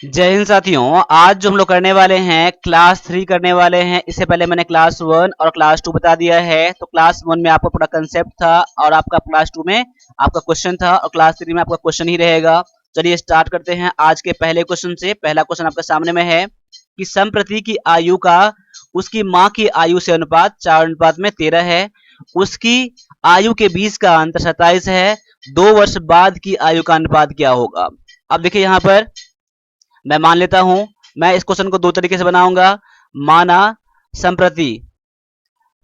जय हिंद साथियों। आज जो हम लोग करने वाले हैं क्लास 3 करने वाले हैं। इससे पहले मैंने क्लास 1 और क्लास 2 बता दिया है। तो क्लास 1 में आपका पूरा कंसेप्ट था और आपका क्लास 2 में आपका क्वेश्चन था और क्लास 3 में आपका क्वेश्चन ही रहेगा। चलिए स्टार्ट करते हैं आज के पहले क्वेश्चन से। पहला क्वेश्चन आपके सामने में है कि संप्रति की आयु का उसकी माँ की आयु से अनुपात 4:13 है। उसकी आयु के बीच का अंतर 27 है। 2 वर्ष बाद की आयु का अनुपात क्या होगा। अब देखिए यहाँ पर मैं मान लेता हूं, मैं इस क्वेश्चन को दो तरीके से बनाऊंगा। माना संप्रति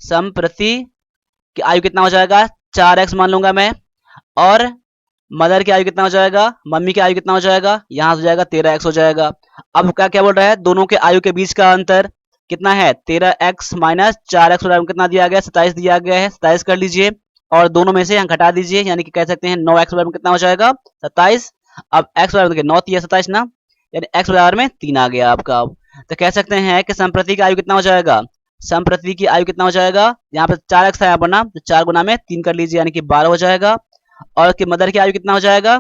संप्रति की आयु कितना हो जाएगा 4x मान लूंगा मैं, और मदर की आयु कितना हो जाएगा, मम्मी की आयु कितना हो जाएगा, यहां हो जाएगा 13x हो जाएगा। अब क्या क्या बोल रहा है, दोनों के आयु के बीच का अंतर कितना है 13x माइनस 4x कितना दिया गया 27 दिया गया है, 27 कर लीजिए और दोनों में से हम घटा दीजिए, यानी कि कह सकते हैं 9x कितना हो जाएगा 27। अब x बराबर 9 3 27 ना, यानी x बराबर में 3 आ गया आपका। अब तो कह सकते हैं कि संप्रति की आयु कितना हो जाएगा, संप्रति की आयु कितना हो जाएगा, यहाँ पर 4x था यहाँ पर ना, तो 4 गुना में 3 कर लीजिए यानी कि 12 हो जाएगा। और कि मदर की आयु कितना हो जाएगा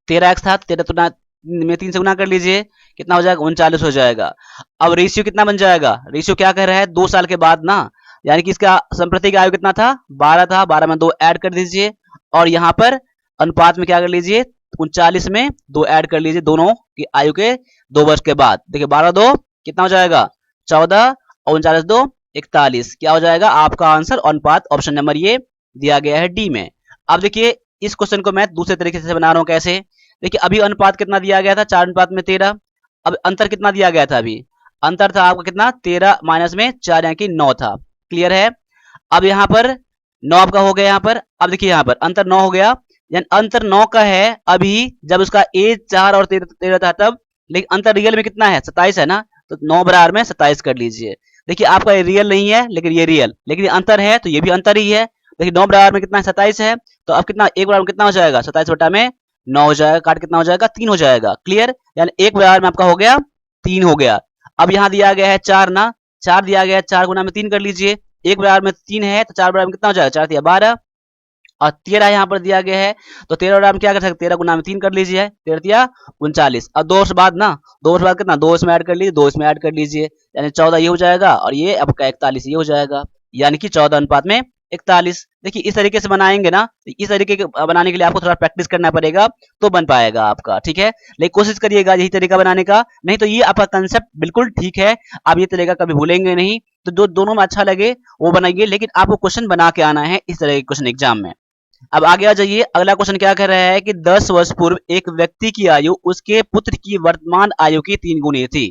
13x था, 13 में 3 से गुना कर लीजिए कितना हो जाएगा 39 हो जाएगा। अब रेशियो कितना बन जाएगा, रेशियो क्या कह रहा है 2 साल के बाद ना, यानी कि इसका संप्रति की आयु कितना था 12 था, 12 में 2 ऐड कर दीजिए और यहाँ पर अनुपात में क्या कर लीजिए 39 में 2 ऐड कर लीजिए दोनों की आयु के 2 वर्ष के बाद। देखिए 12 2 कितना हो जाएगा 14 और 39 2 41, क्या हो जाएगा आपका आंसर अनुपात ऑप्शन नंबर ये दिया गया है डी में। अब देखिए इस क्वेश्चन को मैं दूसरे तरीके से बना रहा हूं कैसे। देखिए अभी अनुपात कितना दिया गया था 4:13। अब अंतर कितना दिया गया था, अभी अंतर था आपका कितना 13 माइनस में 4 यानी कि 9 था। क्लियर है। अब यहाँ पर 9 आपका हो गया यहाँ पर। अब देखिए यहाँ पर अंतर 9 हो गया, यानी अंतर 9 का है अभी, जब उसका एज 4 और 13 था तब, लेकिन अंतर रियल में कितना है 27 है ना, तो 9 बराबर में 27 कर लीजिए। देखिए आपका ये रियल नहीं है लेकिन ये रियल, लेकिन अंतर है तो ये भी अंतर ही है। देखिए 9 बराबर में कितना है 27 है, तो अब कितना एक बराबर में कितना हो जाएगा 27 बटा में 9 हो जाएगा, काट कितना हो जाएगा 3 हो जाएगा। क्लियर, यानी एक बराबर में आपका हो गया 3 हो गया। अब यहाँ दिया गया है 4 ना, 4 दिया गया है, 4 गुना में 3 कर लीजिए, एक बराबर में 3 है तो 4 बराबर में कितना हो जाएगा 4 12 और 13 यहाँ पर दिया गया है, तो 13 बराबर में क्या कर सकते 13 गुना में 3 कर लीजिए, 13 39। अब 2 वर्ष बाद ना, 2 वर्ष बाद कितना 2 इसमें ऐड कर लीजिए, 2 इसमें ऐड कर लीजिए, यानी 14 ये हो जाएगा और ये आपका 41 ये हो जाएगा, यानी कि 14:41। देखिए इस तरीके से बनाएंगे ना, इस तरीके के बनाने के लिए आपको थोड़ा प्रैक्टिस करना पड़ेगा तो बन पाएगा आपका। ठीक है, लेकिन कोशिश करिएगा यही तरीका बनाने का, नहीं तो ये आपका कंसेप्ट बिल्कुल ठीक है, आप ये तरीका कभी भूलेंगे नहीं। तो जो दोनों में अच्छा लगे वो बनाइए, लेकिन आपको क्वेश्चन बना के आना है इस तरह के क्वेश्चन एग्जाम में। अब आगे आ जाइए, अगला क्वेश्चन क्या कर रहा है कि 10 वर्ष पूर्व एक व्यक्ति की आयु उसके पुत्र की वर्तमान आयु की 3 गुनी थी।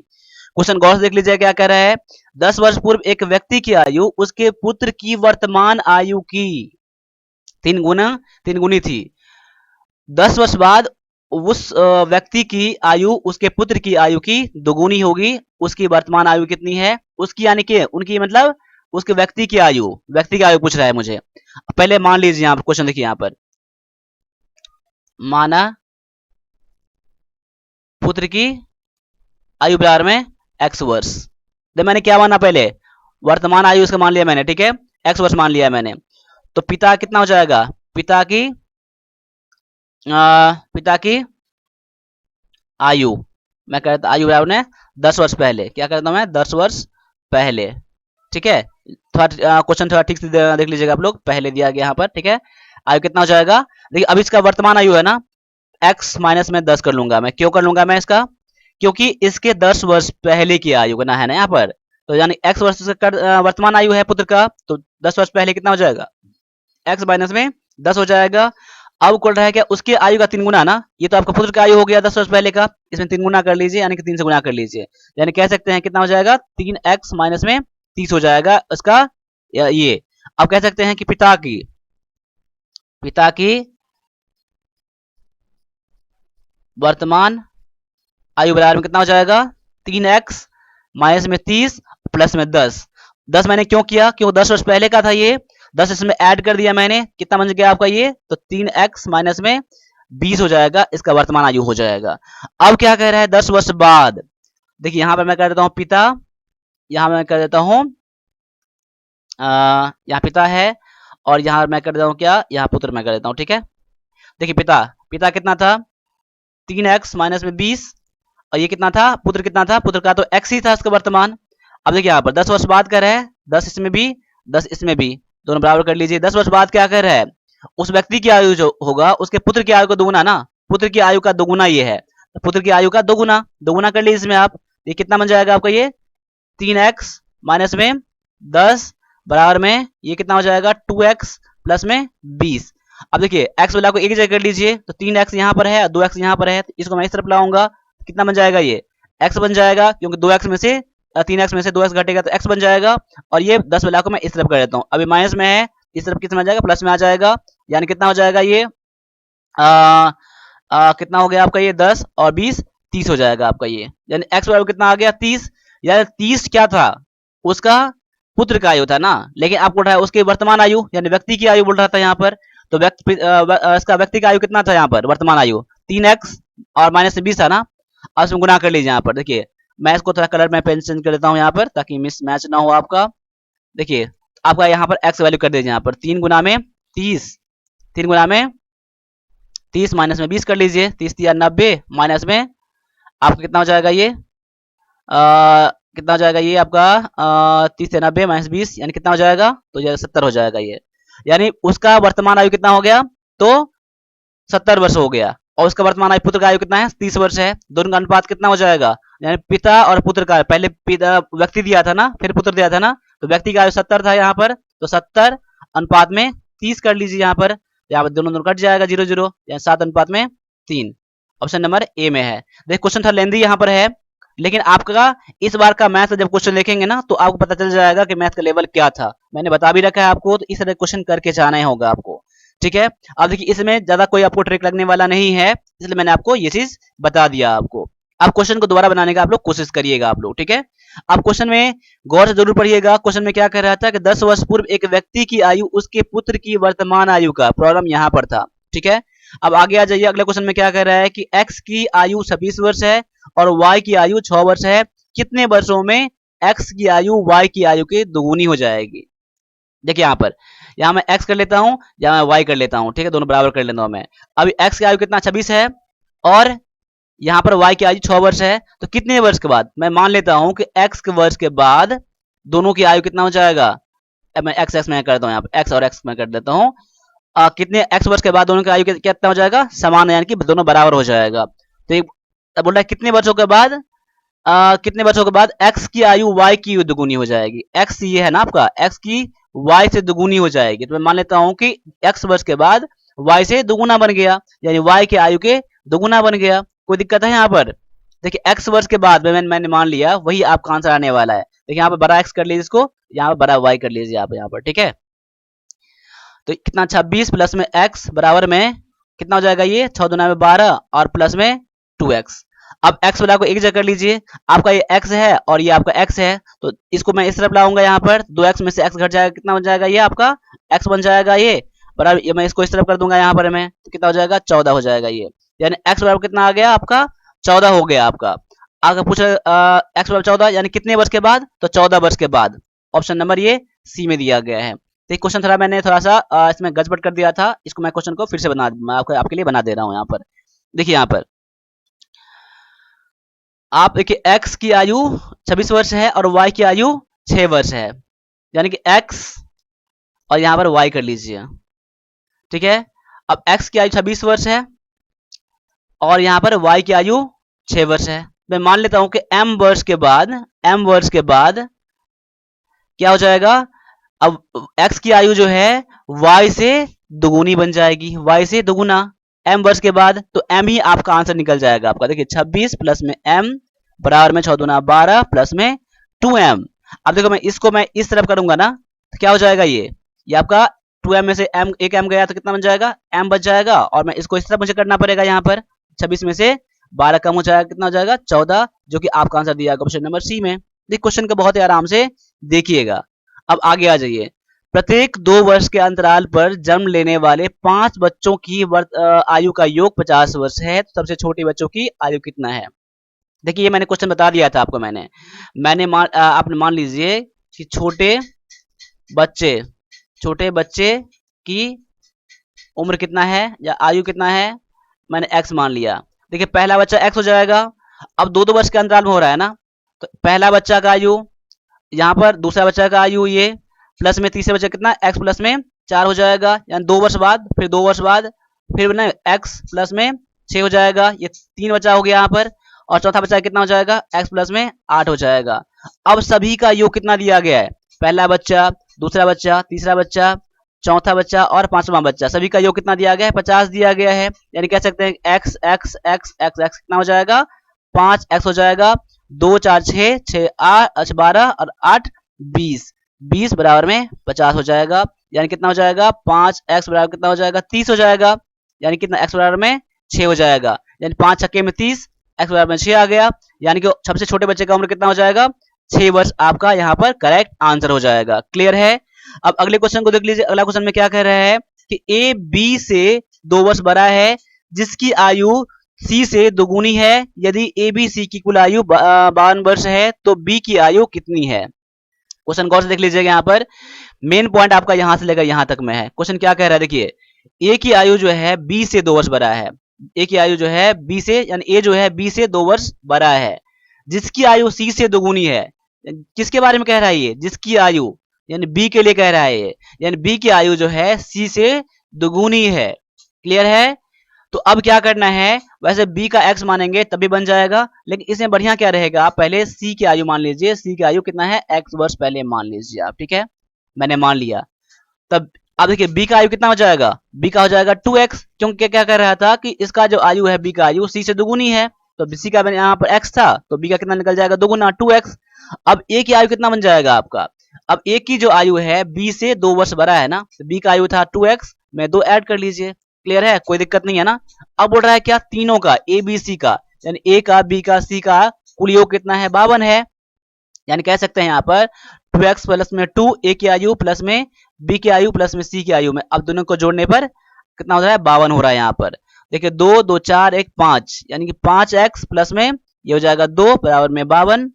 क्वेश्चन गौर से देख लीजिए क्या कह रहा है, 10 वर्ष पूर्व एक व्यक्ति की आयु उसके पुत्र की वर्तमान आयु की 3 गुनी थी। 10 वर्ष बाद उस व्यक्ति की आयु उसके पुत्र की आयु की दोगुनी होगी। उसकी वर्तमान आयु कितनी है, उसकी यानी कि उनकी मतलब उसके व्यक्ति की आयु, व्यक्ति की आयु पूछ रहा है मुझे। पहले मान लीजिए यहाँ पर क्वेश्चन देखिए, यहाँ पर माना पुत्र की आयु बराबर में x वर्ष। मैंने क्या माना पहले वर्तमान आयु उसका मान लिया मैंने, ठीक है x वर्ष मान लिया मैंने। तो पिता कितना हो जाएगा, पिता की आयु, मैं कहता आयु बराबर में 10 वर्ष पहले, क्या करता हूं मैं 10 वर्ष पहले। ठीक है, थोड़ा क्वेश्चन थोड़ा ठीक से देख लीजिएगा आप लोग, पहले दिया गया यहाँ पर। ठीक है, आयु कितना हो जाएगा, देखिए अब इसका वर्तमान आयु है ना, x माइनस में 10 कर लूंगा मैं। क्यों कर लूंगा मैं इसका, क्योंकि इसके 10 वर्ष पहले की आयु ना है ना यहाँ पर, तो यानी x वर्ष वर्तमान आयु है पुत्र का, तो 10 वर्ष पहले कितना हो जाएगा x माइनस में 10 हो जाएगा। अब बोल रहा है क्या उसकी आयु का 3 गुना ना, ये तो आपका पुत्र का आयु हो गया 10 वर्ष पहले का, इसमें 3 गुना कर लीजिए यानी कि 3 से गुना कर लीजिए, यानी कह सकते हैं कितना हो जाएगा 3x माइनस में 30 हो जाएगा इसका ये। अब कह सकते हैं कि पिता की वर्तमान आयु बराबर में कितना हो जाएगा 3x माइनस में 30 प्लस में 10 मैंने क्यों किया, क्यों 10 वर्ष पहले का था ये, 10 इसमें ऐड कर दिया मैंने, कितना बन गया आपका ये, तो 3x माइनस में 20 हो जाएगा, इसका वर्तमान आयु हो जाएगा। अब क्या कह रहा है 10 वर्ष बाद, देखिए यहां पर मैं कर देता हूं पिता, यहां मैं कर देता हूं यहाँ पिता है और यहां मैं कर देता हूं क्या, यहाँ पुत्र मैं कर देता हूं। ठीक है, देखिए पिता कितना था 3x माइनस में 20, और ये कितना था, पुत्र कितना था, पुत्र का तो x ही था इसका वर्तमान। अब देखिए यहाँ पर 10 वर्ष बाद कर रहा है, 10 इसमें भी 10 इसमें भी, दोनों बराबर कर लीजिए। 10 वर्ष बाद क्या कर रहा है, उस व्यक्ति की आयु जो होगा उसके पुत्र की आयु का दोगुना ना, पुत्र की आयु का दोगुना ये है, तो पुत्र की आयु का दोगुना, दोगुना कर लीजिए इसमें आप। ये कितना बन जाएगा आपका, ये 3x माइनस में 10 बराबर में ये कितना हो जाएगा 2x प्लस में 20। अब देखिए x वाला को एक जगह कर लीजिए, तो 3x यहाँ पर है, 2x यहाँ पर है, तो इसको मैं इस तरफ लाऊंगा, कितना बन जाएगा, ये x बन जाएगा, क्योंकि 2x में से 3x में से 2x घटेगा तो x बन जाएगा। और ये 10 वाला को मैं इस तरफ कर देता हूँ, अभी माइनस में है, इस तरफ कितना आ जाएगा, प्लस में आ जाएगा, यानी कितना हो जाएगा ये कितना हो गया आपका, ये 10 और 20 30 हो जाएगा आपका ये, यानी x बराबर कितना आ गया 30। यानी 30 क्या था, उसका पुत्र का आयु था ना, लेकिन आपको उठाया उसके वर्तमान आयु, यानी व्यक्ति की आयु बोल रहा था यहाँ पर, तो इसका व्यक्ति का आयु कितना था यहाँ पर, वर्तमान आयु 3x और माइनस में 20 था ना। अब इसमें गुना कर लीजिए यहाँ पर, देखिए मैं इसको थोड़ा कलर में पेन चेंज कर देता हूँ यहाँ पर, ताकि मिस मैच ना हो आपका। देखिए आपका यहाँ पर x वैल्यू कर दीजिए यहाँ पर 3 गुना में 30, 3 गुना में 30 माइनस में 20 कर लीजिए, 30 या 90 माइनस में आपका कितना हो जाएगा ये कितना हो जाएगा ये आपका 30 से 90 माइनस 20 यानी कितना हो जाएगा, तो ये 70 हो जाएगा ये, यानी उसका वर्तमान आयु कितना हो गया, तो 70 वर्ष हो गया, और उसका वर्तमान आयु पुत्र का आयु कितना है 30 वर्ष है। दोनों का अनुपात कितना हो जाएगा, यानी पिता और पुत्र का, पहले पिता व्यक्ति दिया था ना, फिर पुत्र दिया था ना, तो व्यक्ति का आयु 70 था यहाँ पर, तो 70 अनुपात में 30 कर लीजिए यहाँ पर दोनों कट जाएगा 0 0, यानी 7 अनुपात में 3। ऑप्शन नंबर ए में है। देखिए क्वेश्चन थोड़ा लेंदी यहाँ पर है, लेकिन आपका इस बार का मैथ जब क्वेश्चन देखेंगे ना तो आपको पता चल जाएगा कि मैथ का लेवल क्या था, मैंने बता भी रखा है आपको, तो इस तरह क्वेश्चन करके जाना ही होगा आपको, ठीक है। अब देखिए इसमें ज्यादा कोई आपको ट्रिक लगने वाला नहीं है, इसलिए मैंने आपको ये चीज बता दिया आपको। आप क्वेश्चन को दोबारा बनाने का आप लोग कोशिश करिएगा आप लोग, ठीक है। आप क्वेश्चन में गौर से जरूर पढ़िएगा, क्वेश्चन में क्या कह रहा था कि 10 वर्ष पूर्व एक व्यक्ति की आयु उसके पुत्र की वर्तमान आयु का, प्रॉब्लम यहाँ पर था, ठीक है। अब आगे आ जाइए, अगले क्वेश्चन में क्या कह रहा है कि x की आयु 26 वर्ष है और y की आयु 6 वर्ष है, कितने वर्षों में x की आयु y की आयु के दोगुनी हो जाएगी। देखिए यहाँ मैं x कर लेता हूँ, यहाँ मैं y कर लेता हूँ, ठीक है, दोनों बराबर कर लेता हूँ मैं। अभी x की आयु कितना 26 है और यहाँ पर y की आयु 6 वर्ष है, तो कितने वर्ष के बाद, मैं मान लेता हूँ कि x के वर्ष के बाद दोनों की आयु कितना हो जाएगा, मैं x मैं करता हूँ यहाँ पर, x और x मैं कर देता हूँ, कितने x वर्ष के बाद दोनों की आयु कितना हो जाएगा, समान, यानी कि दोनों बराबर हो जाएगा। तो एक बोल रहा है कितने वर्षों के बाद कितने वर्षों के बाद x की आयु y की दुगुनी हो जाएगी, x ये है ना आपका, x की y से दुगुनी हो जाएगी, तो मैं मान लेता हूं कि x वर्ष के बाद y से दुगुना बन गया, यानी y के आयु के दुगुना बन गया। कोई दिक्कत है यहाँ पर, देखिए x वर्ष के बाद मैंने मान लिया, वही आपका आंसर आने वाला है। देखिए यहाँ पर बड़ा x कर लीजिए इसको, यहाँ पर बड़ा y कर लीजिए आप यहाँ पर, ठीक है। तो कितना 26 प्लस में x बराबर में कितना हो जाएगा, ये 6 दूना में 12 और प्लस में 2x। अब x वाला को एक जगह कर लीजिए, आपका ये x है और ये आपका x है, तो इसको मैं इस तरफ लाऊंगा, यहाँ पर 2x में से x घट जाएगा, कितना बन जाएगा, ये आपका x बन जाएगा ये बराबर, ये मैं इसको इस तरफ कर दूंगा यहाँ पर मैं, तो कितना हो जाएगा 14 हो जाएगा ये, यानी x बराबर कितना आ गया आपका 14 हो गया आपका। आगे पूछा x बराबर 14 यानी कितने वर्ष के बाद, तो 14 वर्ष के बाद, ऑप्शन नंबर ये सी में दिया गया है। तो एक क्वेश्चन थोड़ा मैंने थोड़ा सा इसमें गजबट कर दिया था, इसको मैं क्वेश्चन को फिर से आपके लिए बना दे रहा हूँ यहाँ पर। देखिए यहाँ पर आप देखिए x की आयु 26 वर्ष है और y की आयु 6 वर्ष है, यानी कि x और यहाँ पर y कर लीजिए, ठीक है। अब x की आयु 26 वर्ष है और यहाँ पर y की आयु 6 वर्ष है, मैं मान लेता हूं कि m वर्ष के बाद क्या हो जाएगा, अब x की आयु जो है y से दुगुनी बन जाएगी, y से दुगुना m वर्ष के बाद, तो m ही आपका आंसर निकल जाएगा आपका। देखिए 26 प्लस में m बराबर में 6 दूना 12 प्लस में 2m। अब देखो मैं इस तरफ करूंगा ना, तो क्या हो जाएगा, ये आपका 2m में से m एक m गया तो कितना बन जाएगा, m बच जाएगा, और मैं इसको इस तरफ मुझे करना पड़ेगा, यहाँ पर 26 में से 12 कम हो जाएगा, कितना हो जाएगा 14, जो कि आपका आंसर दिया ऑप्शन नंबर सी में। देखिए क्वेश्चन को बहुत ही आराम से देखिएगा। अब आगे आ जाइए, प्रत्येक 2 वर्ष के अंतराल पर जन्म लेने वाले 5 बच्चों की आयु का योग 50 वर्ष है, तो सबसे छोटे बच्चों की आयु कितना है। देखिए ये मैंने क्वेश्चन बता दिया था आपको, आपने मान लीजिए कि छोटे बच्चे की उम्र कितना है या आयु कितना है, मैंने x मान लिया। देखिए पहला बच्चा x हो जाएगा, अब 2-2 वर्ष के अंतराल में हो रहा है ना, तो पहला बच्चा का आयु यहाँ पर, दूसरा बच्चा का आयु ये, प्लस में तीसरे बच्चा कितना x प्लस में 4 हो जाएगा, यानी 2 वर्ष बाद, फिर 2 वर्ष बाद, फिर ना x प्लस में 6 हो जाएगा, ये 3 बच्चा हो गया यहाँ पर, और चौथा बच्चा कितना हो जाएगा, x प्लस में 8 हो जाएगा। अब सभी का योग कितना दिया गया है, पहला बच्चा, दूसरा बच्चा, तीसरा बच्चा, चौथा बच्चा और पांचवा बच्चा, सभी का योग कितना दिया गया है, 50 दिया गया है। यानी कह सकते हैं x x x x x कितना हो जाएगा, 5x हो जाएगा, 2 4 6 6 8 12 और 8 20, 20 बराबर में 50 हो जाएगा। यानी कितना हो जाएगा, 5x बराबर कितना हो जाएगा, 30 हो जाएगा। यानी कितना, x बराबर में 6 हो जाएगा, यानी 5 छक्के में 30, x बराबर में 6 आ गया। यानी कि सबसे छोटे बच्चे का उम्र कितना हो जाएगा, 6 वर्ष आपका यहाँ पर करेक्ट आंसर हो जाएगा। क्लियर है। अब अगले क्वेश्चन को देख लीजिए। अगला क्वेश्चन में क्या कह रहा है कि ए बी से 2 वर्ष बड़ा है, जिसकी आयु सी से दोगुनी है। यदि ए बी सी की कुल आयु 52 वर्ष है तो बी की आयु कितनी है। क्वेश्चन गौर से देख लीजिएगा। यहाँ पर मेन पॉइंट आपका यहां से लेकर यहां तक में है। क्वेश्चन क्या कह रहा है, देखिए ए की आयु जो है बी से 2 वर्ष बड़ा है। ए की आयु जो है बी से, यानी ए जो है बी से 2 वर्ष बड़ा है, जिसकी आयु सी से दोगुनी है। किसके बारे में कह रहा है ये, जिसकी आयु, यानी बी के लिए कह रहा है ये, यानी बी की आयु जो है सी से दोगुनी है। क्लियर है। तो अब क्या करना है, वैसे b का x मानेंगे तभी बन जाएगा, लेकिन इसमें बढ़िया क्या रहेगा, आप पहले c की आयु मान लीजिए। c की आयु कितना है, x वर्ष पहले मान लीजिए आप। ठीक है, मैंने मान लिया। तब अब देखिए b का आयु कितना हो जाएगा, b का हो जाएगा 2x, क्योंकि क्या कर रहा था कि इसका जो आयु है b का आयु c से दोगुनी है, तो c का यहाँ पर x था तो b का कितना निकल जाएगा, दोगुना 2x। अब a की आयु कितना बन जाएगा आपका, अब a की जो आयु है b से 2 वर्ष बड़ा है ना, तो b का आयु था 2x में 2 ऐड कर लीजिए। क्लियर है, कोई दिक्कत नहीं है ना। अब बोल रहा है क्या, तीनों का, ए बी सी का, यानी ए का, बी का, सी का कुल योग कितना है, 52 है। यानी कह सकते हैं यहाँ पर 2x प्लस में 2, ए की आयु प्लस में बी की आयु प्लस में सी की आयु में, अब दोनों को जोड़ने पर कितना हो रहा है, 52 हो रहा है यहाँ पर। देखिए 2 2 4 1 5, यानी कि 5x प्लस में ये हो जाएगा 2 बराबर में 52।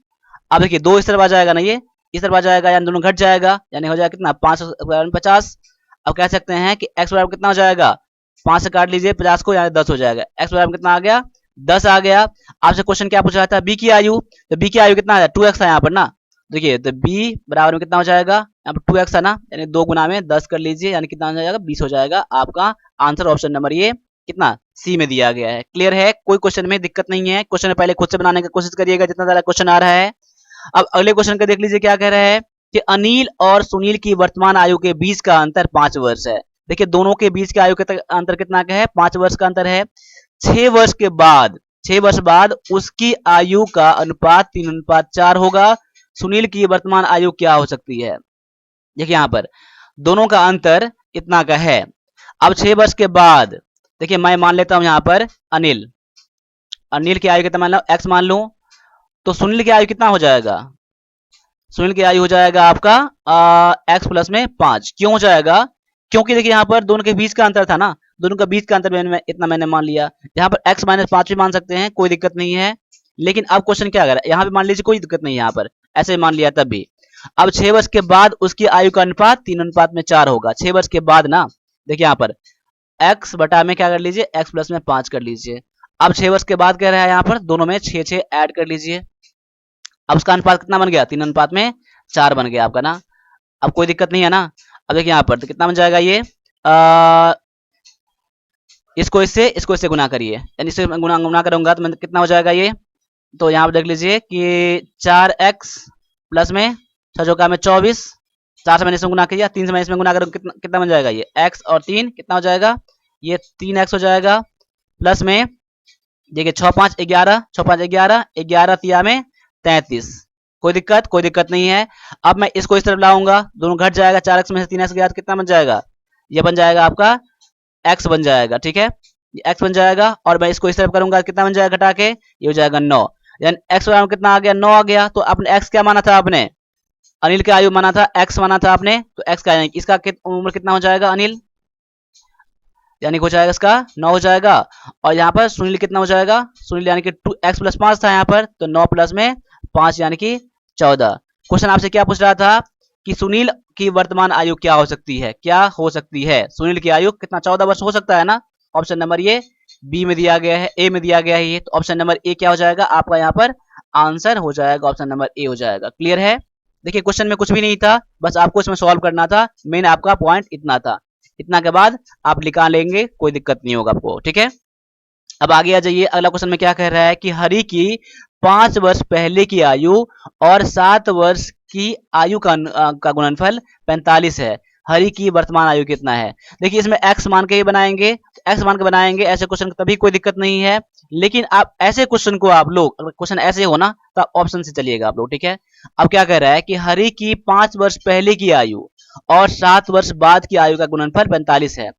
अब देखिए 2 इस तरफ आ जाएगा ना, ये इस तरफ आ जाएगा, यानी दोनों घट जाएगा, यानी हो जाएगा कितना, 5 बराबर में 50। अब कह सकते हैं कि x बराबर कितना हो जाएगा, 5 से काट लीजिए 50 को, यानी 10 हो जाएगा। x बराबर कितना आ गया, 10 आ गया। आपसे क्वेश्चन क्या पूछ रहा था, b की आयु, तो b की आयु कितना है, 2x है यहाँ पर ना। देखिए तो b बराबर में कितना हो जाएगा, यहाँ पर 2x है ना, यानी 2 गुना में 10 कर लीजिए, यानी कितना हो जाएगा, 20 हो जाएगा। आपका आंसर ऑप्शन नंबर ये कितना, सी में दिया गया है। क्लियर है, कोई क्वेश्चन में दिक्कत नहीं है। क्वेश्चन पहले खुद से बनाने की कोशिश करिएगा जितना ज्यादा क्वेश्चन आ रहा है। अब अगले क्वेश्चन का देख लीजिए, क्या कह रहा है कि अनिल और सुनील की वर्तमान आयु के बीच का अंतर 5 वर्ष है। देखिए दोनों के बीच के आयु का अंतर कितना का है, 5 वर्ष का अंतर है। 6 वर्ष के बाद, 6 वर्ष बाद उसकी आयु का अनुपात 3:4 होगा। सुनील की वर्तमान आयु क्या हो सकती है। देखिए यहाँ पर दोनों का अंतर इतना का है। अब 6 वर्ष के बाद देखिए मैं मान लेता हूं यहाँ पर अनिल, अनिल की आयु कितना मान लो, x मान लूं, तो सुनील की आयु कितना हो जाएगा, सुनील की आयु हो जाएगा आपका x प्लस में 5। क्यों हो जाएगा, क्योंकि देखिए यहाँ पर दोनों के बीच का अंतर था ना, दोनों का बीच का अंतर इतना मैंने मान लिया। यहाँ पर x माइनस 5 भी मान सकते हैं, कोई दिक्कत नहीं है। लेकिन अब क्वेश्चन क्या कर रहा है, यहाँ पे मान लीजिए कोई दिक्कत नहीं है, यहाँ पर ऐसे मान लिया तब भी। अब 6 वर्ष के बाद उसकी आयु का अनुपात 3:4 होगा। 6 वर्ष के बाद ना, देखिए यहाँ पर x बटा में क्या कर लीजिए, x प्लस में 5 कर लीजिए। अब 6 वर्ष के बाद कह रहा है यहाँ पर दोनों में 6 ऐड कर लीजिए। अब उसका अनुपात कितना बन गया, 3:4 बन गया आपका ना। अब कोई दिक्कत नहीं है ना। अब देखिए यहाँ पर तो कितना बन जाएगा ये, इसको इससे गुना करिए, यानी इससे गुना करूंगा तो कितना हो जाएगा ये, तो यहाँ पर देख लीजिए कि 4x प्लस में 6 चौका में 24, 4 से मैंने इसमें गुना किया, 3 से मैंने इसमें गुना करूँगा, कितना बन जाएगा ये, x और 3 कितना हो जाएगा, ये 3x हो जाएगा। प्लस में देखिए 6 5 11, 6 5 11, 11 तिया में 33। कोई दिक्कत नहीं है। अब मैं इसको इस तरफ लाऊंगा, दोनों घट जाएगा, 4x में से 3x गया तो कितना बन जाएगा, ये बन जाएगा आपका x बन जाएगा। ठीक है, ये x बन जाएगा। और मैं इसको इस तरफ करूंगा, कितना बन जाएगा घटा के, ये हो जाएगा 9। यानी x बराबर कितना आ गया, 9 आ गया। तो आपने x क्या माना था, आपने अनिल की आयु माना था, x माना था आपने, तो x का इसका उम्र कितना हो जाएगा अनिल, यानी हो जाएगा इसका 9 हो जाएगा। और यहाँ पर सुनील कितना हो जाएगा, सुनील यानी कि x प्लस 5 था यहाँ पर, तो 9 प्लस में 5 यानी कि 14। क्वेश्चन आपसे क्या पूछ रहा था कि सुनील की वर्तमान आयु क्या हो सकती है, क्या हो सकती है, सुनील की आयु कितना, 14 वर्ष हो सकता है ना। ऑप्शन नंबर ये बी में दिया गया है, ए में दिया गया है ये, तो ऑप्शन नंबर ए क्या हो जाएगा आपका यहाँ पर आंसर हो जाएगा, ऑप्शन नंबर ए हो जाएगा। क्लियर है? देखिए क्वेश्चन में कुछ भी नहीं था, बस आपको इसमें सॉल्व करना था, मेन आपका पॉइंट इतना था। इतना के बाद आप निकाल लेंगे, कोई दिक्कत नहीं होगा आपको। ठीक है, अब आगे आ जाइए। अगला क्वेश्चन में क्या कह रहा है कि हरि की 5 वर्ष पहले की आयु और 7 वर्ष की आयु का गुणनफल 45 है। हरि की वर्तमान आयु कितना है? देखिए इसमें एक्स मान के ही बनाएंगे, एक्स मान के बनाएंगे ऐसे क्वेश्चन, तभी कोई दिक्कत नहीं है। लेकिन आप ऐसे क्वेश्चन को आप लोग, अगर क्वेश्चन ऐसे हो ना तो ऑप्शन से चलिएगा आप लोग। ठीक है, अब क्या कह रहा है कि हरि की 5 वर्ष पहले की आयु और 7 वर्ष बाद की आयु का गुणनफल 45 है।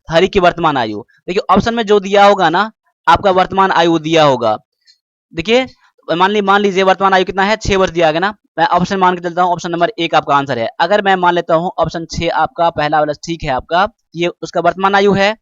हरि की वर्तमान आयु, देखिए ऑप्शन में जो दिया होगा ना आपका वर्तमान आयु दिया होगा। देखिए मान लीजिए वर्तमान आयु कितना है, 6 वर्ष दिया गया ना, मैं ऑप्शन मान के चलता हूँ, ऑप्शन नंबर 1 आपका आंसर है। अगर मैं मान लेता हूँ ऑप्शन 6 आपका पहला वाला ठीक है, आपका ये उसका वर्तमान आयु है।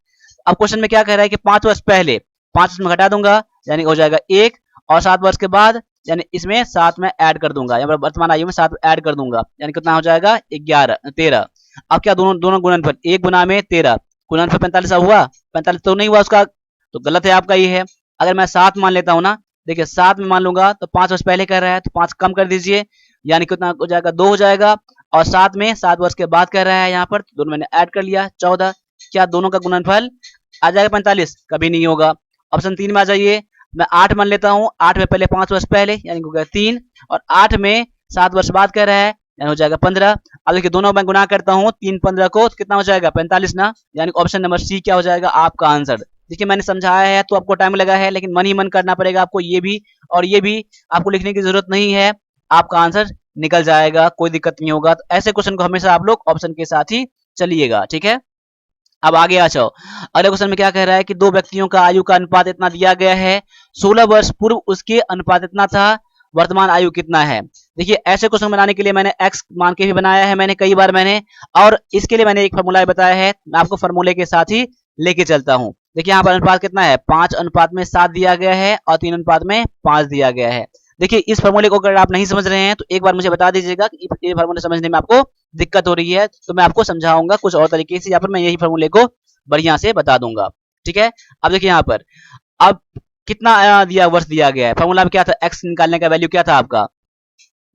अब क्वेश्चन में क्या कह रहा है कि 5 वर्ष पहले, 5 वर्ष में घटा दूंगा यानी हो जाएगा 1, और 7 वर्ष के बाद यानी इसमें 7 में ऐड कर दूंगा, या वर्तमान आयु में 7 ऐड कर दूंगा, यानी कितना हो जाएगा 13। अब क्या दोनों दोनों गुणनफल 1 गुना में 13 गुणनफल 45 हुआ, 45 तो नहीं हुआ उसका, तो गलत है आपका ये है। अगर मैं 7 मान लेता हूँ ना, देखिए 7 में मान लूंगा तो 5 वर्ष पहले कह रहा है तो 5 कम कर दीजिए, यानी कितना हो जाएगा 2 हो जाएगा, और 7 में 7 वर्ष के बाद कह रहा है यहाँ पर, दोनों मैंने ऐड कर लिया 14। क्या दोनों का गुणनफल आ जाएगा 45? कभी नहीं होगा। ऑप्शन 3 में आ जाइए, मैं 8 मान लेता हूँ, 8 में पहले 5 वर्ष पहले यानी हो गया 3, और 8 में 7 वर्ष बाद कह रहा है यानी हो जाएगा 15। अब देखिए दोनों मैं गुना करता हूँ 3 15 को, तो कितना हो जाएगा 45 ना, यानी ऑप्शन नंबर सी क्या हो जाएगा आपका आंसर। देखिए मैंने समझाया है तो आपको टाइम लगा है, लेकिन मन ही मन करना पड़ेगा आपको, ये भी और ये भी आपको लिखने की जरूरत नहीं है, आपका आंसर निकल जाएगा, कोई दिक्कत नहीं होगा। तो ऐसे क्वेश्चन को हमेशा आप लोग ऑप्शन के साथ ही चलिएगा। ठीक है, अब आगे आ जाओ। अगले क्वेश्चन में क्या कह रहा है कि दो व्यक्तियों का आयु का अनुपात इतना दिया गया है, 16 वर्ष पूर्व उसके अनुपात इतना था, वर्तमान आयु कितना है? देखिए ऐसे क्वेश्चन बनाने के लिए मैंने एक्स मान के भी बनाया है, मैंने कई बार मैंने, और इसके लिए मैंने एक फॉर्मूला बताया है, मैं आपको फॉर्मूले के साथ ही लेके चलता हूँ। देखिए यहाँ पर अनुपात कितना है, 5 अनुपात में 7 दिया गया है और 3 अनुपात में 5 दिया गया है। देखिए इस फॉर्मूले को अगर आप नहीं समझ रहे हैं तो एक बार मुझे बता दीजिएगा कि ये फॉर्मूले समझने में आपको दिक्कत हो रही है, तो मैं आपको समझाऊंगा कुछ और तरीके से, या फिर मैं यही फॉर्मूले को बढ़िया से बता दूंगा। ठीक है, अब देखिए यहाँ पर अब कितना दिया वर्ष दिया गया है, फॉर्मूला में क्या था, एक्स निकालने का वैल्यू क्या था आपका,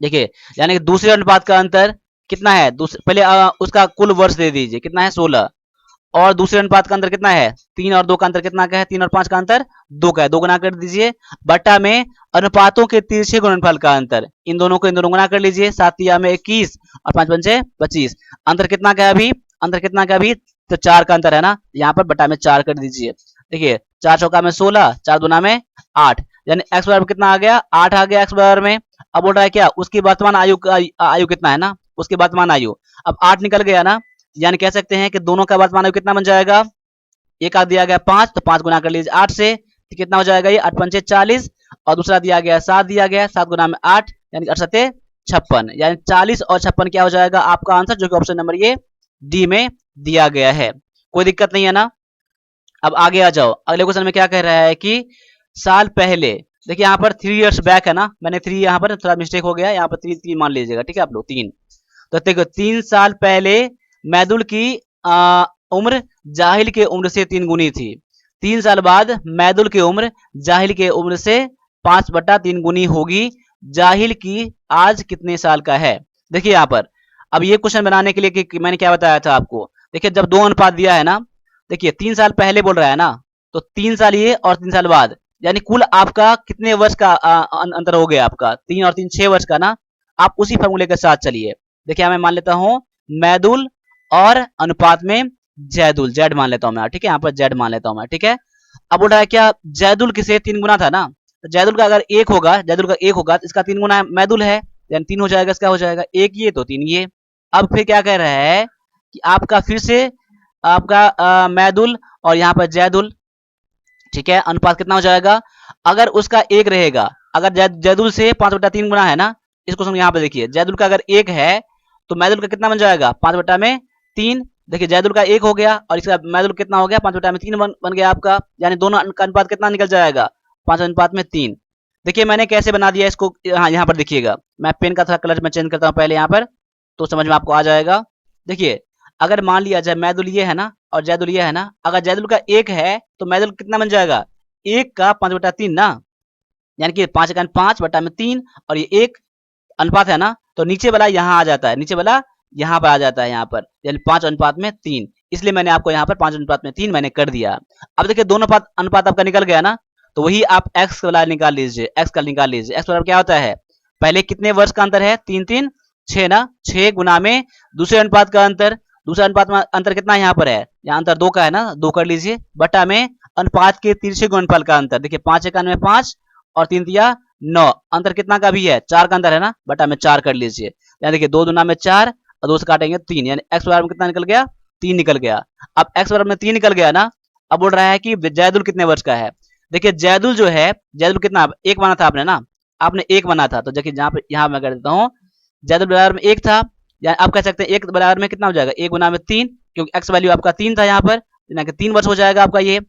देखिए यानी कि दूसरे अनुपात का अंतर कितना है, पहले उसका कुल वर्ष दे दीजिए, कितना है 16, और दूसरे अनुपात का अंतर कितना है, 3 और 2 का अंतर कितना का है, 3 और 5 का अंतर 2 का है, 2 गुना कर दीजिए, बट्टा में अनुपातों के तिरछे गुणनफल का अंतर, इन दोनों को इन दोनों गुना कर लीजिए, 7 या में 21 और 5 पंचे 25, अंतर कितना का है अभी, अंतर कितना का अभी, तो 4 का अंतर है ना, यहाँ पर बट्टा में 4 कर दीजिए। देखिए 4 चौका में 16, 4 दूना में 8, यानी एक्स बराबर कितना आ गया, 8 आ गया एक्स बराबर में। अब बोल रहा है क्या, उसकी वर्तमान आयु कितना है ना, उसकी वर्तमान आयु, अब 8 निकल गया ना, यानी कह सकते हैं कि दोनों का वर्तमान आयु कितना बन जाएगा, एक आ दिया गया 5, तो 5 गुना कर लीजिए 8 से, तो कितना हो जाएगा ये 8 पंचे 40, और दूसरा दिया गया 7 दिया गया, 7 गुना में 8 यानी 8 सत्ते 56, यानी 40 और 56 क्या हो जाएगा आपका आंसर, जो कि ऑप्शन नंबर ये डी में दिया गया है। कोई दिक्कत नहीं है ना। अब आगे आ जाओ, अगले क्वेश्चन में क्या कह रहा है कि साल पहले, देखिए यहाँ पर 3 इयर्स बैक है ना, मैंने 3 यहाँ पर थोड़ा मिस्टेक हो गया, यहाँ पर 3 मान लीजिएगा। ठीक है आप लोग 3, तो देखो 3 साल पहले मैदुल की उम्र जाहिल के उम्र से 3 गुनी थी, 3 साल बाद मैदुल की उम्र जाहिल के उम्र से 5/3 गुनी होगी, जाहिल की आज कितने साल का है? देखिए यहाँ पर अब ये क्वेश्चन बनाने के लिए कि मैंने क्या बताया था आपको, देखिए जब 2 अनुपात दिया है ना, देखिए 3 साल पहले बोल रहा है ना, तो 3 साल ये और 3 साल बाद, यानी कुल आपका कितने वर्ष का अंतर हो गया आपका, 3 और 3 6 वर्ष का ना। आप उसी फॉर्मूले के साथ चलिए। देखिए मैं मान लेता हूँ मैदुल और अनुपात में जैदुल, जेड मान लेता हूं मैं, ठीक है, यहाँ पर जेड मान लेता हूं मैं। ठीक है, अब बोल रहा है क्या, जैदुल किसे 3 गुना था ना, तो जैदुल का अगर 1 होगा, जैदुल का 1 होगा तो इसका 3 गुना मैदुल है, यानी 3 हो जाएगा, इसका हो जाएगा 1 ये तो 3 ये। अब फिर क्या कह रहा है कि आपका फिर से आपका मैदुल और यहाँ पर जैदुल, ठीक है, अनुपात कितना हो जाएगा, अगर उसका 1 रहेगा, अगर जैदुल से 5/3 गुना है ना, इसको समझ, यहाँ पे देखिए जैदुल का अगर 1 है तो मैदुल का कितना बन जाएगा 5/3। देखिए जैदुल का 1 हो गया और इसका मैदुल कितना हो गया 5/3 बन गया आपका, यानी दोनों का अनुपात कितना निकल जाएगा 5/3। देखिए मैंने कैसे बना दिया इसको, यहाँ पर देखिएगा, मैं पेन का थोड़ा कलर में चेंज करता हूँ पहले यहाँ पर, तो समझ में आपको आ जाएगा। देखिए अगर मान लिया जाए मैदुल ये है ना और जैदुल ये है ना, अगर जैदुल का 1 है तो मैदुल कितना बन जाएगा, 1 का 5/3 ना, यानी कि 5/5/3, और ये 1 अनुपात है ना, तो नीचे वाला यहाँ आ जाता है, नीचे वाला यहाँ पर आ जाता है, यहाँ पर यानी 5/3, इसलिए मैंने आपको यहाँ पर 5/3 मैंने कर दिया। अब देखिए दोनों अनुपात आपका निकल गया ना, तो वही आप एक्स वाला निकाल लीजिए, एक्स का निकाल लीजिए। एक्स बराबर क्या होता है, पहले कितने वर्ष का अंतर है, 3 3 6 ना, 6 गुना में दूसरे अनुपात का अंतर, दूसरा अनुपात में अंतर कितना यहाँ पर है, यहाँ अंतर 2 का है ना, 2 कर लीजिए, बटा में अनुपात के तिरछे गुणनफल का अंतर, देखिए 5 1 में 5 और 3 दिया 9, अंतर कितना का भी है, 4 का अंतर है ना, बटा में 4 कर लीजिए, यानी देखिए 2 दूना में 4 और 2 से काटेंगे 3, यानी एक्स बराबर में कितना निकल गया, 3 निकल गया। अब एक्स बराबर में 3 निकल गया ना, अब बोल रहा है कि जैदुल कितने वर्ष का है। देखिए जैदुल जो है, जैदुल कितना, 1 माना था आपने ना, आपने 1 माना था, तो देखिए जहाँ पे यहाँ मैं कर देता हूँ, जैदुल बराबर में 1 था, या आप कह सकते हैं 1 बराबर में कितना हो जाएगा, 1 गुना में 3, क्योंकि एक्स वैल्यू आपका 3 था यहाँ पर, यानी कि 3 वर्ष हो जाएगा आपका ये।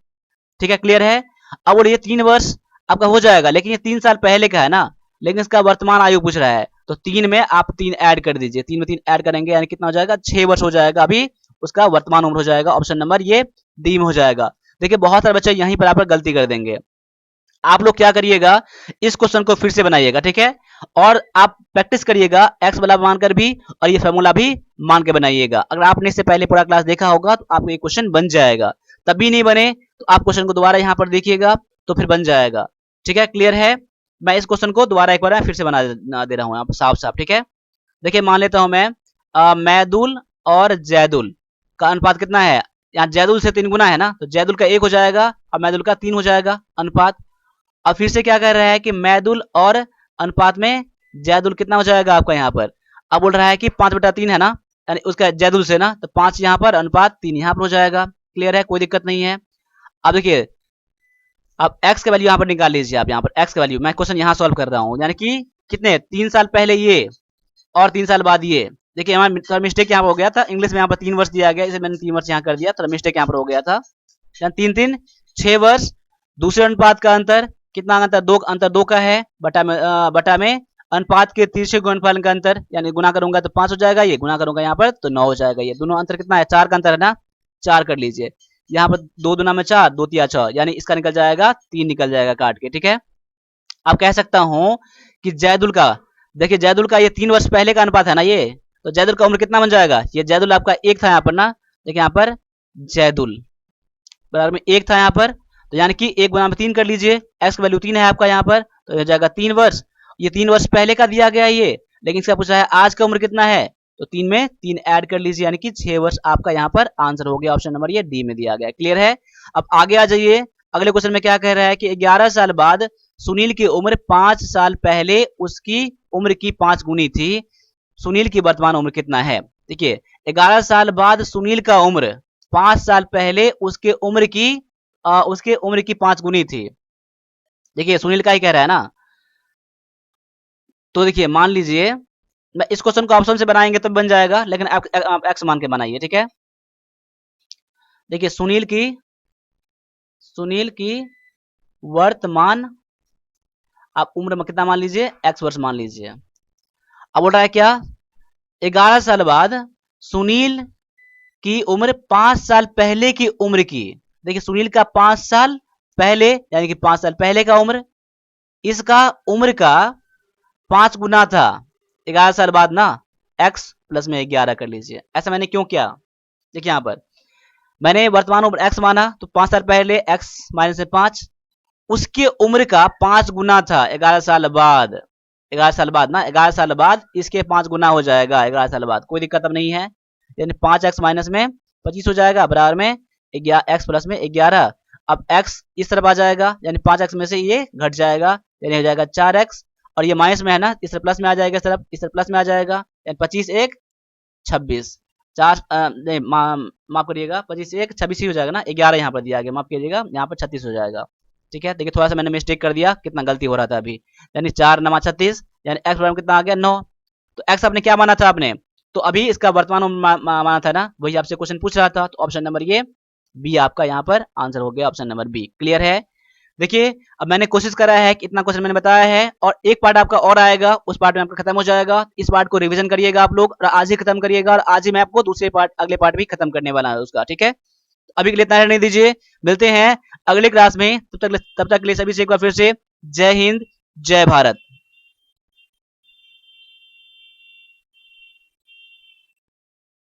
ठीक है, क्लियर है। अब बोलिए 3 वर्ष आपका हो जाएगा, लेकिन ये 3 साल पहले का है ना, लेकिन इसका वर्तमान आयु पूछ रहा है, तो 3 में आप 3 ऐड कर दीजिए, 3 में 3 ऐड करेंगे यानी कितना हो जाएगा, 6 वर्ष हो जाएगा, अभी उसका वर्तमान उम्र हो जाएगा। ऑप्शन नंबर ये डी में हो जाएगा। देखिए बहुत सारे बच्चे यहीं पर आप गलती कर देंगे। आप लोग क्या करिएगा, इस क्वेश्चन को फिर से बनाइएगा, ठीक है, और आप प्रैक्टिस करिएगा एक्स वाला मानकर भी, और ये फॉर्मूला भी मान के बनाइएगा। अगर आपने इससे पहले पूरा क्लास देखा होगा तो आपको ये क्वेश्चन बन जाएगा, तभी नहीं बने तो आप क्वेश्चन को दोबारा यहाँ पर देखिएगा तो फिर बन जाएगा। ठीक है, क्लियर है। मैं इस क्वेश्चन को दोबारा एक बार फिर से बना दे रहा हूँ यहाँ पर साफ साफ। ठीक है, देखिए मान लेता हूँ मैं मैदुल और जैदुल का अनुपात कितना है, यहाँ जैदुल से 3 गुना है ना, तो जैदुल का 1 हो जाएगा और मैदुल का 3 हो जाएगा अनुपात। अब फिर से क्या कर रहा है कि मैदुल और अनुपात में जैदुल कितना हो जाएगा आपका यहाँ पर, अब बोल रहा है कि 5/3 है ना, यानी उसका जैदुल से ना, तो 5 यहाँ पर, अनुपात 3 यहाँ पर हो जाएगा। क्लियर है, कोई दिक्कत नहीं है। अब देखिए अब x का वैल्यू यहाँ पर निकाल लीजिए, आप यहाँ पर x का वैल्यू, मैं क्वेश्चन यहाँ सॉल्व कर रहा हूँ, यानी कि कितने 3 साल पहले ये और 3 साल बाद ये। देखिए हमारा मिस्टेक यहाँ पर हो गया था, इंग्लिश में यहाँ पर 3 वर्ष दिया गया, इसे मैंने 3 वर्ष यहाँ कर दिया, तो मिस्टेक यहाँ पर हो गया था। 3 3 6 वर्ष, दूसरे अनुपात का अंतर कितना, अंतर 2 का है, बटा में अनुपात के तिरछे गुणनफल का अंतर, यानी गुना करूंगा तो 5 हो जाएगा, ये गुना करूंगा यहाँ पर तो 9 हो जाएगा। ये दोनों अंतर कितना है, 4 का अंतर है ना, 4 कर लीजिए, यहाँ पर 2 दूना में 4, 2 तिया 6, यानी इसका निकल जाएगा 3 निकल जाएगा काट के। ठीक है, अब कह सकता हूँ कि जैदुल का, देखिए जैदुल का ये 3 वर्ष पहले का अनुपात है ना ये, तो जैदुल का उम्र कितना बन जाएगा, ये जैदुल आपका 1 था यहाँ पर ना, देखिए यहाँ पर जैदुल बराबर में 1 था यहाँ पर, तो यानी कि 1 गुना में 3 कर लीजिए, एक्स की वैल्यू 3 है आपका यहाँ पर, तो हो जाएगा 3 वर्ष। ये 3 वर्ष पहले का दिया गया है ये, लेकिन इसका पूछा है आज का उम्र कितना है, तो 3 में 3 ऐड कर लीजिए, यानी कि 6 वर्ष आपका यहाँ पर आंसर हो गया। ऑप्शन नंबर ये डी में दिया गया। क्लियर है। अब आगे आ जाइए, अगले क्वेश्चन में क्या कह रहा है कि 11 साल बाद सुनील की उम्र 5 साल पहले उसकी उम्र की 5 गुनी थी, सुनील की वर्तमान उम्र कितना है। देखिए 11 साल बाद सुनील का उम्र 5 साल पहले उसके उम्र की 5 गुनी थी। देखिए सुनील का ही कह रहा है ना, तो देखिए मान लीजिए मैं इस क्वेश्चन को ऑप्शन से बनाएंगे तो बन जाएगा, लेकिन आप एक्स मान के बनाइए। ठीक है, देखिए सुनील की वर्तमान आप उम्र में कितना मान लीजिए, एक्स वर्ष मान लीजिए। अब बोल रहा है क्या, 11 साल बाद सुनील की उम्र 5 साल पहले की उम्र की। देखिए सुनील का 5 साल पहले, यानी कि 5 साल पहले का उम्र, इसका उम्र का 5 गुना था 11 साल बाद ना, x प्लस में 11 कर लीजिए। ऐसा मैंने क्यों किया, देखिए यहाँ पर मैंने वर्तमान उम्र x माना, तो 5 साल पहले x माइनस से 5, उसके उम्र का 5 गुना था 11 साल बाद, 11 साल बाद ना, 11 साल बाद इसके 5 गुना हो जाएगा 11 साल बाद, कोई दिक्कत अब नहीं है, यानी 5x माइनस में 25 हो जाएगा, बराबर में x प्लस में 11। अब x इस तरफ आ जाएगा, यानी 5x में से ये घट जाएगा, यानी हो जाएगा 4x, और ये माइनस में है ना, इस तरफ प्लस में आ जाएगा, इस तरफ प्लस में आ जाएगा, यानी 25 1 26, 4 नहीं माफ करिएगा, 25 1 26 ही हो जाएगा ना, 11 यहाँ पर दिया गया, माफ कीजिएगा, यहाँ पर 36 हो जाएगा। ठीक है, देखिए थोड़ा सा मैंने मिस्टेक कर दिया, कितना गलती हो रहा था अभी, यानी 4 9 36, यानी x बराबर कितना आ गया 9। तो x आपने क्या माना था आपने, तो अभी इसका वर्तमान माना था ना, वही आपसे क्वेश्चन पूछ रहा था, तो ऑप्शन नंबर ये बी आपका यहाँ पर आंसर हो गया, ऑप्शन नंबर बी। क्लियर है। देखिए अब मैंने कोशिश करा है कि इतना क्वेश्चन मैंने बताया है और एक पार्ट आपका और आएगा, उस पार्ट में आपका खत्म हो जाएगा। इस पार्ट को रिवीजन करिएगा आप लोग और आज ही खत्म करिएगा और आज ही मैं आपको दूसरे पार्ट अगले पार्ट भी खत्म करने वाला हूं उसका, ठीक है। अभी के लिए इतना रहने दीजिए, मिलते हैं अगले क्लास में। तब तक के लिए सभी से एक बार फिर से जय हिंद, जय भारत।